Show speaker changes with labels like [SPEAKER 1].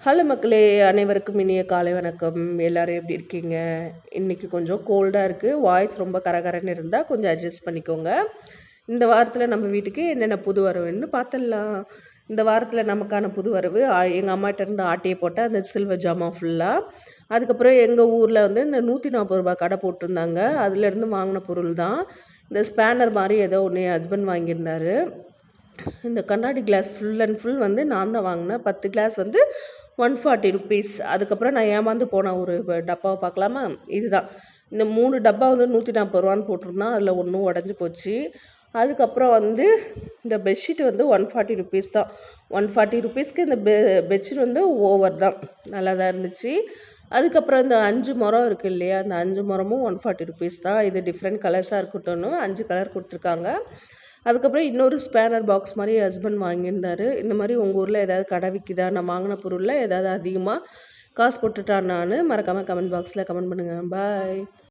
[SPEAKER 1] Hello மக்களே, அனைவருக்கும் இனிய காலை வணக்கம். எல்லோரும் எப்படி இருக்கீங்க? இன்றைக்கி கொஞ்சம் கோல்டாக இருக்குது. வாய்ஸ் ரொம்ப கரகரன்னு இருந்தால் கொஞ்சம் அட்ஜஸ்ட் பண்ணிக்கோங்க. இந்த வாரத்தில் நம்ம வீட்டுக்கு என்னென்ன புது வரவுன்னு பார்த்துடலாம். இந்த வாரத்தில் நமக்கான புது வரவு எங்கள் அம்மாட்ட இருந்து ஆட்டையை போட்டால் அந்த சில்வர் ஜாமான் ஃபுல்லாக. அதுக்கப்புறம் எங்கள் ஊரில் வந்து இந்த 140 ரூபா கடை போட்டிருந்தாங்க. அதுலேருந்து வாங்கின பொருள் தான் இந்த ஸ்பேனர் மாதிரி ஏதோ ஒன்று என் ஹஸ்பண்ட் வாங்கியிருந்தார். இந்த கண்ணாடி கிளாஸ் ஃபுல் அண்ட் ஃபுல் வந்து நான் தான் வாங்கினேன். 10 கிளாஸ் வந்து 140 ருபீஸ். அதுக்கப்புறம் நான் ஏமாந்து போன ஒரு டப்பாவை பார்க்கலாமா? இதுதான். இந்த 3 டப்பா வந்து 140 ரூபான்னு போட்டிருந்தான். அதில் ஒன்றும் உடஞ்சி போச்சு. அதுக்கப்புறம் வந்து இந்த பெட்ஷீட் வந்து 140 ருபீஸ் தான். 140 ருபீஸ்க்கு இந்த பெட்ஷீட் வந்து ஓவர் தான், நல்லா தான் இருந்துச்சு. அதுக்கப்புறம் இந்த 5 முறம் இருக்குது இல்லையா, அந்த 5 முறமும் 140 ருபீஸ் தான். இது டிஃப்ரெண்ட் கலர்ஸாக இருக்கட்டும்னு 5 கலர் கொடுத்துருக்காங்க. அதுக்கப்புறம் இன்னொரு ஸ்பேனர் பாக்ஸ் மாதிரி ஹஸ்பண்ட் வாங்கியிருந்தார். இந்த மாதிரி உங்கள் ஊரில் ஏதாவது கடை விற்கிதா, நான் வாங்கின பொருளில் ஏதாவது அதிகமாக காசு போட்டுட்டான்னு மறக்காமல் கமெண்ட் பாக்ஸில் கமெண்ட் பண்ணுங்கள். பாய்.